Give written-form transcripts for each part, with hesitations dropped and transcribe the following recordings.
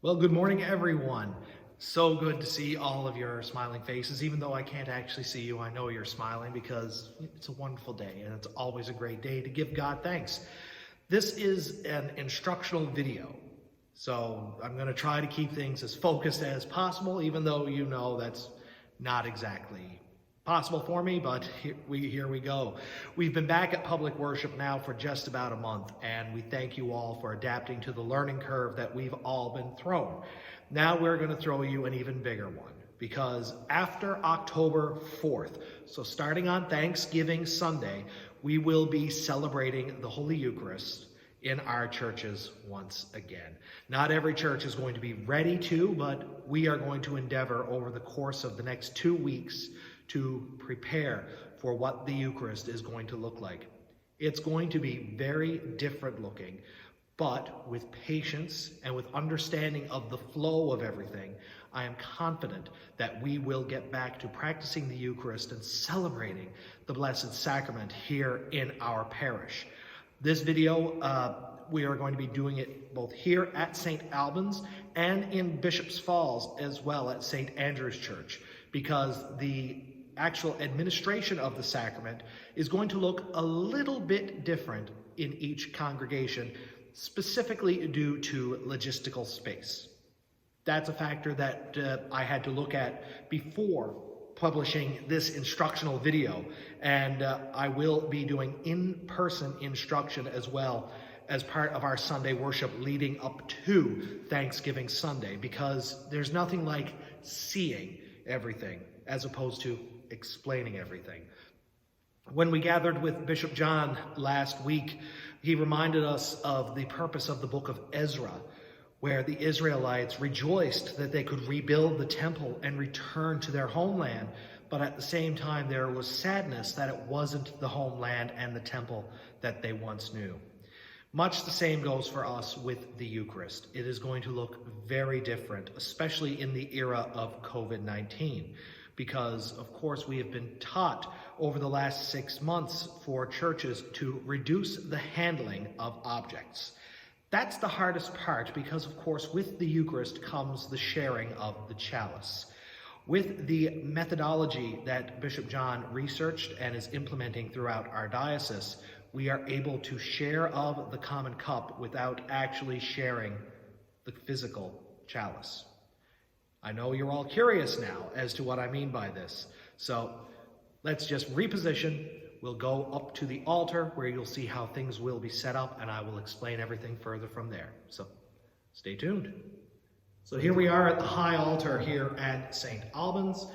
Well, good morning, everyone. So good to see all of your smiling faces. Even though I can't actually see you, I know you're smiling because it's a wonderful day and it's always a great day to give God thanks. This is an instructional video, so I'm going to try to keep things as focused as possible, even though you know that's not exactly possible for me, but here we go. We've been back at public worship now for just about a month, and we thank you all for adapting to the learning curve that we've all been thrown. Now we're going to throw you an even bigger one, because after October 4th, so starting on Thanksgiving Sunday, we will be celebrating the Holy Eucharist in our churches once again. Not every church is going to be ready to, but we are going to endeavor over the course of the next 2 weeks to prepare for what the Eucharist is going to look like. It's going to be very different looking, but with patience and with understanding of the flow of everything, I am confident that we will get back to practicing the Eucharist and celebrating the Blessed Sacrament here in our parish. This video, we are going to be doing it both here at St. Albans and in Bishop's Falls as well at St. Andrew's Church, because the actual administration of the sacrament is going to look a little bit different in each congregation, specifically due to logistical space. That's a factor that I had to look at before publishing this instructional video, and I will be doing in-person instruction as well as part of our Sunday worship leading up to Thanksgiving Sunday, because there's nothing like seeing everything as opposed to explaining everything. When we gathered with Bishop John last week, he reminded us of the purpose of the book of Ezra, where the Israelites rejoiced that they could rebuild the temple and return to their homeland, but at the same time there was sadness that it wasn't the homeland and the temple that they once knew. Much the same goes for us with the Eucharist. It is going to look very different, especially in the era of COVID-19, because of course we have been taught over the last 6 months for churches to reduce the handling of objects. That's the hardest part, because of course with the Eucharist comes the sharing of the chalice. With the methodology that Bishop John researched and is implementing throughout our diocese, we are able to share of the common cup without actually sharing the physical chalice. I know you're all curious now as to what I mean by this, so let's just reposition. We'll go up to the altar where you'll see how things will be set up, and I will explain everything further from there. So stay tuned. So here we are at the high altar here at St. Albans,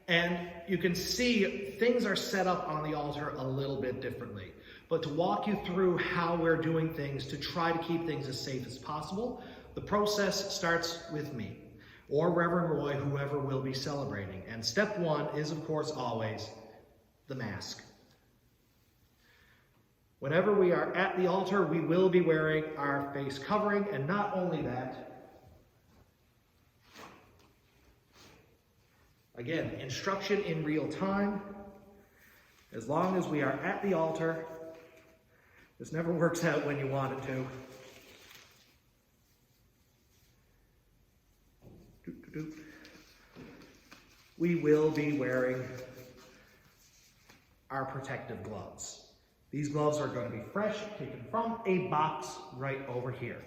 and you can see things are set up on the altar a little bit differently. But to walk you through how we're doing things to try to keep things as safe as possible, the process starts with me, or Reverend Roy, whoever will be celebrating. And step one is, of course, always the mask. Whenever we are at the altar, we will be wearing our face covering, and not only that, again, instruction in real time. As long as we are at the altar, this never works out when you want it to. We will be wearing our protective gloves. These gloves are going to be fresh, taken from a box right over here.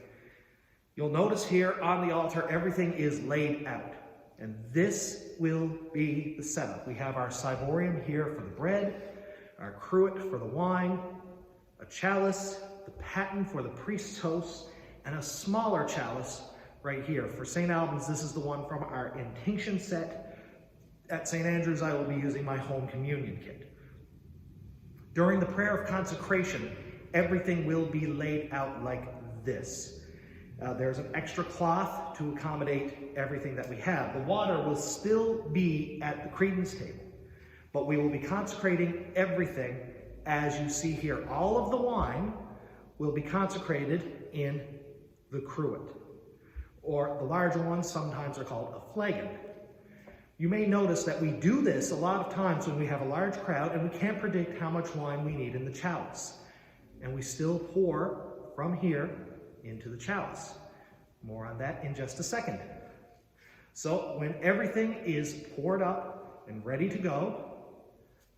You'll notice here on the altar, everything is laid out. And this will be the setup. We have our ciborium here for the bread, our cruet for the wine, a chalice, the paten for the priest's toast, and a smaller chalice right here. For St. Albans, this is the one from our intinction set. At St. Andrew's, I will be using my home communion kit. During the prayer of consecration, everything will be laid out like this. There's an extra cloth to accommodate everything that we have. The water will still be at the credence table, but we will be consecrating everything as you see here. All of the wine will be consecrated in the cruet, or the larger ones sometimes are called a flagon. You may notice that we do this a lot of times when we have a large crowd and we can't predict how much wine we need in the chalice. And we still pour from here into the chalice. More on that in just a second. So when everything is poured up and ready to go,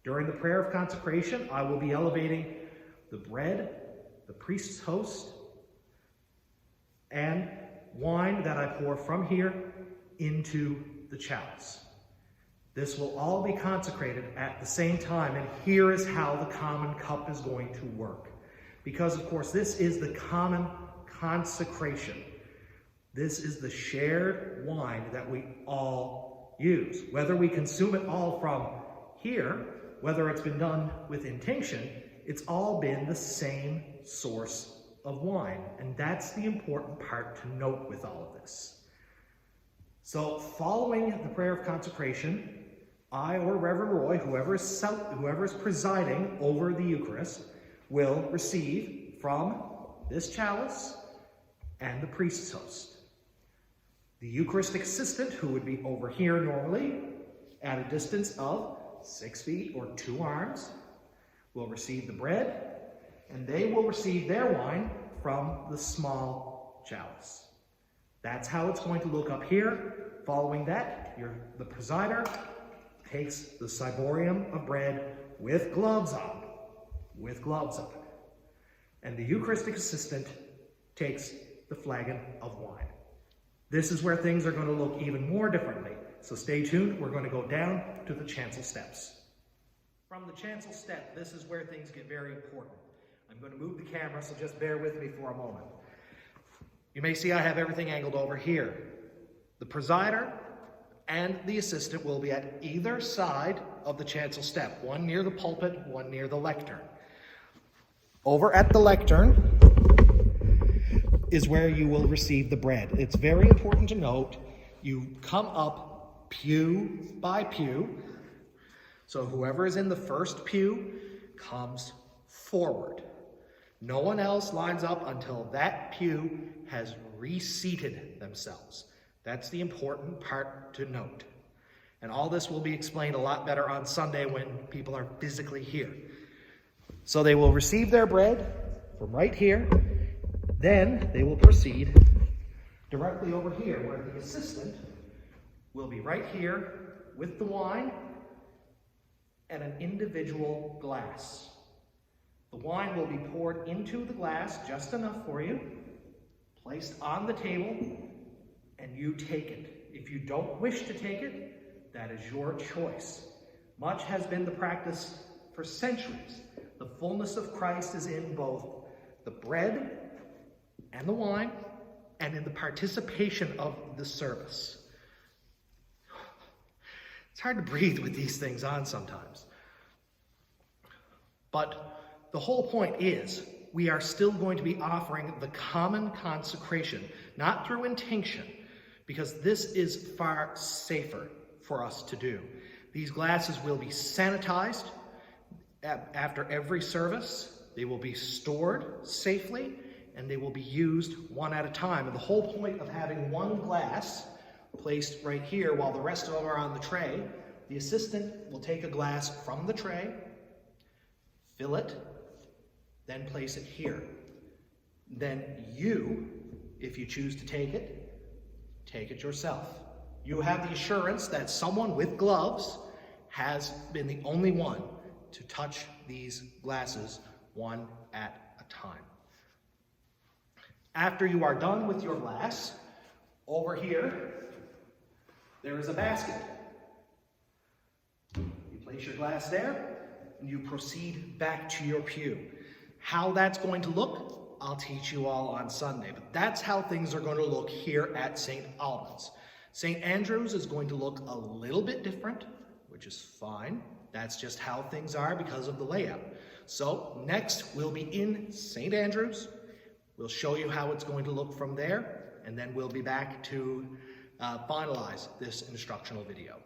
during the prayer of consecration, I will be elevating the bread, the priest's host, and wine that I pour from here into the chalice. This will all be consecrated at the same time, and here is how the common cup is going to work. Because, of course, this is the common consecration. This is the shared wine that we all use. Whether we consume it all from here, whether it's been done with intinction, it's all been the same source of wine. And that's the important part to note with all of this. So following the prayer of consecration, I or Reverend Roy, whoever is presiding over the Eucharist, will receive from this chalice and the priest's host. The Eucharistic assistant, who would be over here normally at a distance of 6 feet or 2 arms, will receive the bread, and they will receive their wine from the small chalice. That's how it's going to look up here. Following that, the presider takes the ciborium of bread with gloves on, and the Eucharistic assistant takes the flagon of wine. This is where things are going to look even more differently. So stay tuned. We're going to go down to the chancel steps. From the chancel step, this is where things get very important. I'm going to move the camera, so just bear with me for a moment. You may see I have everything angled over here. The presider and the assistant will be at either side of the chancel step, one near the pulpit, one near the lectern. Over at the lectern is where you will receive the bread. It's very important to note, you come up pew by pew. So whoever is in the first pew comes forward. No one else lines up until that pew has reseated themselves. That's the important part to note. And all this will be explained a lot better on Sunday when people are physically here. So they will receive their bread from right here. Then they will proceed directly over here, where the assistant will be right here with the wine and an individual glass. The wine will be poured into the glass, just enough for you, placed on the table, and you take it. If you don't wish to take it, that is your choice. Much has been the practice for centuries. The fullness of Christ is in both the bread and the wine, and in the participation of the service. It's hard to breathe with these things on sometimes. But the whole point is, we are still going to be offering the common consecration, not through intinction, because this is far safer for us to do. These glasses will be sanitized after every service. They will be stored safely, and they will be used one at a time. And the whole point of having one glass placed right here while the rest of them are on the tray, the assistant will take a glass from the tray, fill it, then place it here. Then you, if you choose to take it yourself. You have the assurance that someone with gloves has been the only one to touch these glasses one at a time. After you are done with your glass, over here, there is a basket. You place your glass there, and you proceed back to your pew. How that's going to look, I'll teach you all on Sunday, but that's how things are going to look here at St. Albans. St. Andrew's is going to look a little bit different, which is fine. That's just how things are because of the layout. So next, we'll be in St. Andrew's. We'll show you how it's going to look from there, and then we'll be back to finalize this instructional video.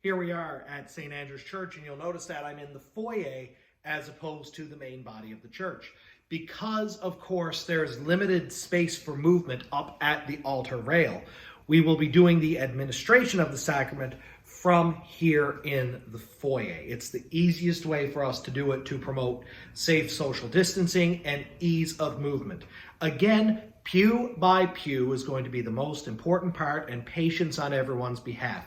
Here we are at St. Andrew's Church, and you'll notice that I'm in the foyer as opposed to the main body of the church, because, of course, there's limited space for movement up at the altar rail. We will be doing the administration of the sacrament from here in the foyer. It's the easiest way for us to do it to promote safe social distancing and ease of movement. Again, pew by pew is going to be the most important part, and patience on everyone's behalf.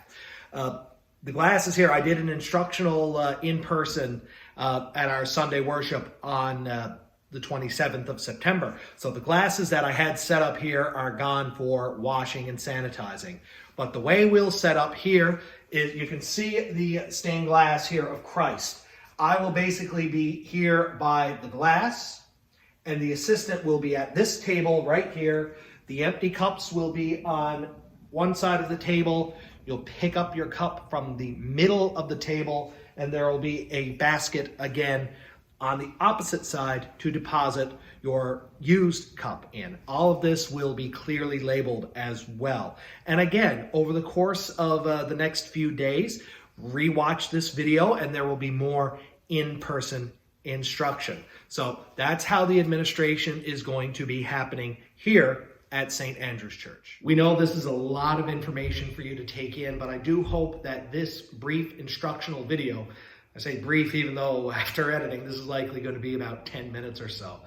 The glasses here, I did an instructional in person at our Sunday worship on the 27th of September. So the glasses that I had set up here are gone for washing and sanitizing. But the way we'll set up here is, you can see the stained glass here of Christ. I will basically be here by the glass, and the assistant will be at this table right here. The empty cups will be on one side of the table. You'll pick up your cup from the middle of the table, and there will be a basket again on the opposite side to deposit your used cup in. All of this will be clearly labeled as well. And again, over the course of the next few days, rewatch this video and there will be more in-person instruction. So that's how the administration is going to be happening here at St. Andrew's Church. We know this is a lot of information for you to take in, but I do hope that this brief instructional video, I say brief even though after editing this is likely going to be about 10 minutes or so.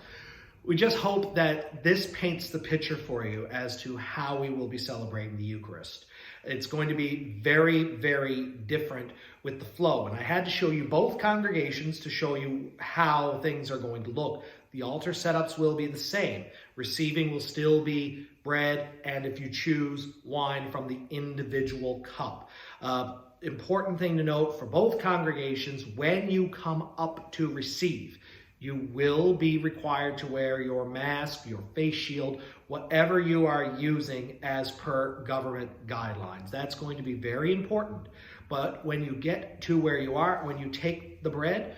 We just hope that this paints the picture for you as to how we will be celebrating the Eucharist. It's going to be very, very different with the flow. And I had to show you both congregations to show you how things are going to look. The altar setups will be the same. Receiving will still be bread, and if you choose, wine from the individual cup. Important thing to note for both congregations, when you come up to receive, you will be required to wear your mask, your face shield, whatever you are using as per government guidelines. That's going to be very important. But when you get to where you are, when you take the bread,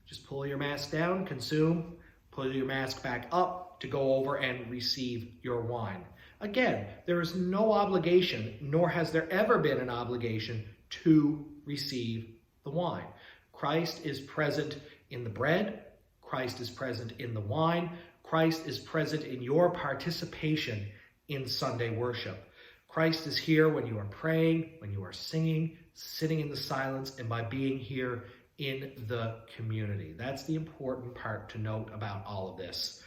just pull your mask down, consume, pull your mask back up to go over and receive your wine. Again, there is no obligation, nor has there ever been an obligation to receive the wine. Christ is present in the bread. Christ is present in the wine. Christ is present in your participation in Sunday worship. Christ is here when you are praying, when you are singing, sitting in the silence, and by being here in the community. That's the important part to note about all of this.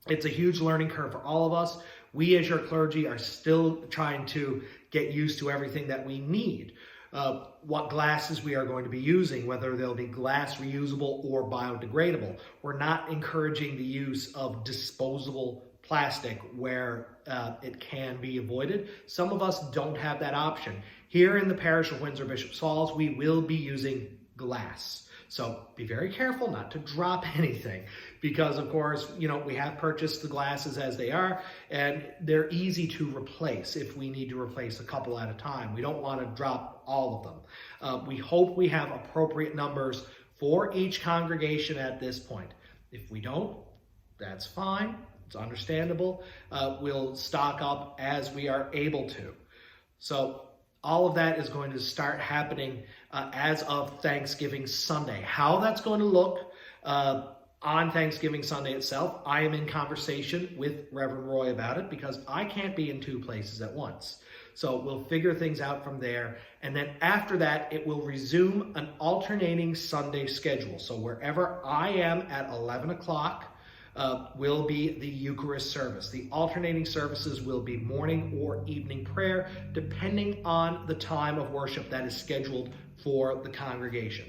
It's a huge learning curve for all of us. We as your clergy are still trying to get used to everything that we need. What glasses we are going to be using, whether they'll be glass reusable or biodegradable. We're not encouraging the use of disposable plastic where it can be avoided. Some of us don't have that option. Here in the Parish of Windsor-Bishop Falls, we will be using glass. So be very careful not to drop anything because, of course, we have purchased the glasses as they are, and they're easy to replace if we need to replace a couple at a time. We don't want to drop all of them. We hope we have appropriate numbers for each congregation at this point. If we don't, that's fine. It's understandable. We'll stock up as we are able to. So all of that is going to start happening as of Thanksgiving Sunday. How that's going to look on Thanksgiving Sunday itself, I am in conversation with Reverend Roy about it because I can't be in two places at once. So we'll figure things out from there. And then after that, it will resume an alternating Sunday schedule. So wherever I am at 11 o'clock, will be the Eucharist service. The alternating services will be morning or evening prayer, depending on the time of worship that is scheduled for the congregation.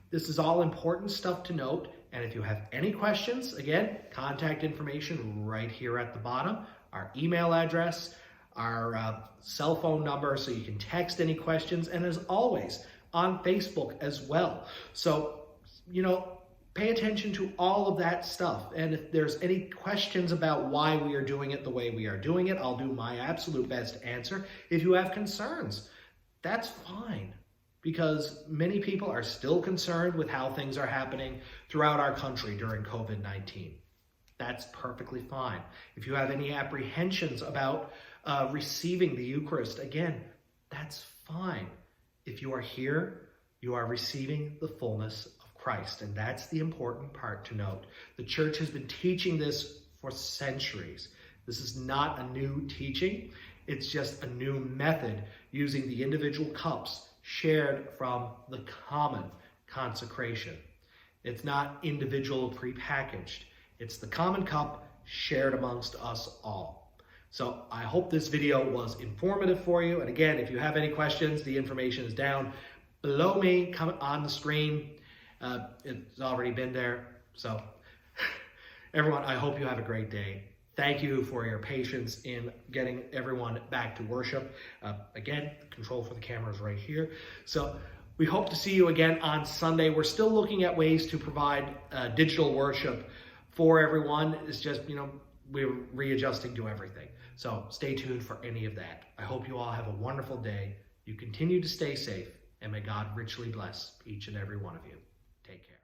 This is all important stuff to note, and if you have any questions, again, contact information right here at the bottom, our email address, our cell phone number, so you can text any questions, and as always, on Facebook as well. So, pay attention to all of that stuff. And if there's any questions about why we are doing it the way we are doing it, I'll do my absolute best to answer. If you have concerns, that's fine, because many people are still concerned with how things are happening throughout our country during COVID-19. That's perfectly fine. If you have any apprehensions about receiving the Eucharist, again, that's fine. If you are here, you are receiving the fullness Christ, and that's the important part to note. The church has been teaching this for centuries. This is not a new teaching. It's just a new method using the individual cups shared from the common consecration. It's not individual prepackaged. It's the common cup shared amongst us all. So I hope this video was informative for you. And again, if you have any questions, the information is down below me, come on the screen. It's already been there. So everyone, I hope you have a great day. Thank you for your patience in getting everyone back to worship. Again, control for the camera is right here. So we hope to see you again on Sunday. We're still looking at ways to provide digital worship for everyone. It's just, we're readjusting to everything. So stay tuned for any of that. I hope you all have a wonderful day. You continue to stay safe, and may God richly bless each and every one of you. Take care.